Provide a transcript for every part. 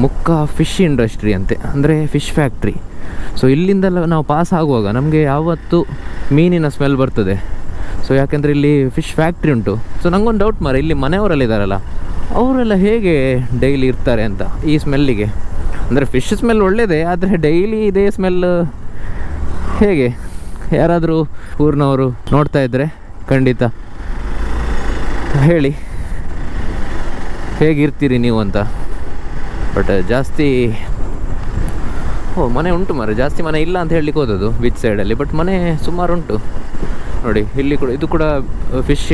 ಮುಕ್ಕ fish industry ಅಂತೆ, ಅಂದರೆ fish factory. So ಇಲ್ಲಿಂದೆಲ್ಲ ನಾವು ಪಾಸ್ ಆಗುವಾಗ ನಮಗೆ ಯಾವತ್ತೂ ಮೀನಿನ ಸ್ಮೆಲ್ ಬರ್ತದೆ. ಸೊ ಯಾಕೆಂದರೆ ಇಲ್ಲಿ ಫಿಶ್ ಫ್ಯಾಕ್ಟ್ರಿ ಉಂಟು. ಸೊ ನನಗೊಂದು ಡೌಟ್ ಮಾರ, ಇಲ್ಲಿ ಮನೆಯವರೆಲ್ಲ ಇದ್ದಾರಲ್ಲ, ಅವರೆಲ್ಲ ಹೇಗೆ ಡೈಲಿ ಇರ್ತಾರೆ ಅಂತ ಈ ಸ್ಮೆಲ್ಲಿಗೆ. ಅಂದರೆ ಫಿಶ್ ಸ್ಮೆಲ್ ಒಳ್ಳೆಯದೇ, ಆದರೆ ಡೈಲಿ ಇದೇ ಸ್ಮೆಲ್ ಹೇಗೆ? ಯಾರಾದರೂ ಊರಿನವರು ನೋಡ್ತಾ ಇದ್ದರೆ ಖಂಡಿತ ಹೇಳಿ ಹೇಗಿರ್ತೀರಿ ನೀವು ಅಂತ. ಬಟ್ ಜಾಸ್ತಿ ಮನೆ ಉಂಟು ಮಾರೆ, ಜಾಸ್ತಿ ಮನೆ ಇಲ್ಲ ಅಂತ ಹೇಳಲಿಕ್ಕೆ ಹೋದದು ಬೀಚ್ ಸೈಡಲ್ಲಿ. ಬಟ್ ಮನೆ ಸುಮಾರು ಉಂಟು ನೋಡಿ. ಇಲ್ಲಿ ಕೂಡ ಇದು ಕೂಡ ಫಿಶ್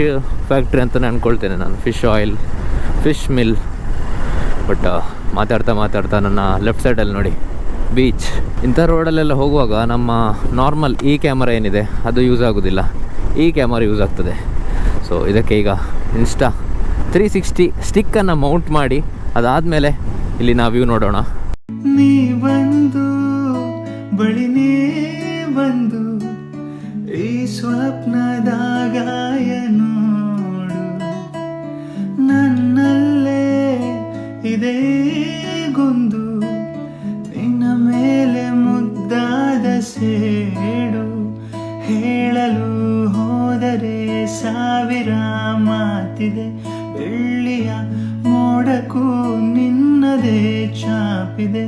ಫ್ಯಾಕ್ಟ್ರಿ ಅಂತಲೇ ಅಂದ್ಕೊಳ್ತೇನೆ ನಾನು, fish oil, fish mill. But ಮಾತಾಡ್ತಾ ನನ್ನ ಲೆಫ್ಟ್ ಸೈಡಲ್ಲಿ ನೋಡಿ ಬೀಚ್. ಇಂಥ ರೋಡಲ್ಲೆಲ್ಲ ಹೋಗುವಾಗ ನಮ್ಮ ನಾರ್ಮಲ್ ಈ ಕ್ಯಾಮರಾ ಏನಿದೆ ಅದು ಯೂಸ್ ಆಗೋದಿಲ್ಲ, ಈ ಕ್ಯಾಮರಾ ಯೂಸ್ ಆಗ್ತದೆ. ಸೊ ಇದಕ್ಕೆ ಈಗ ಇನ್ಸ್ಟಾ 360 ಸ್ಟಿಕ್ಕನ್ನು ಮೌಂಟ್ ಮಾಡಿ ಅದಾದಮೇಲೆ ಇಲ್ಲಿ ನಾವು ವ್ಯೂ ನೋಡೋಣ. ನೀ ಬಂದು ಬಳಿನೇ ಬಂದು ಈ ಸ್ವಪ್ನದ ಗಾಯ ನೋಡು, ನನ್ನಲ್ಲೇ ಇದೇ ಗೊಂದು, ನಿನ್ನ ಮೇಲೆ ಮುದ್ದಾದ ಸೇಡು, ಹೇಳಲು ಹೋದರೆ ಸಾವಿರ ಮಾತಿದೆ, ಬೆಳ್ಳಿಯ ಮೋಡಕ್ಕೂ ನಿನ್ನದೇ ಚಾಪಿದೆ.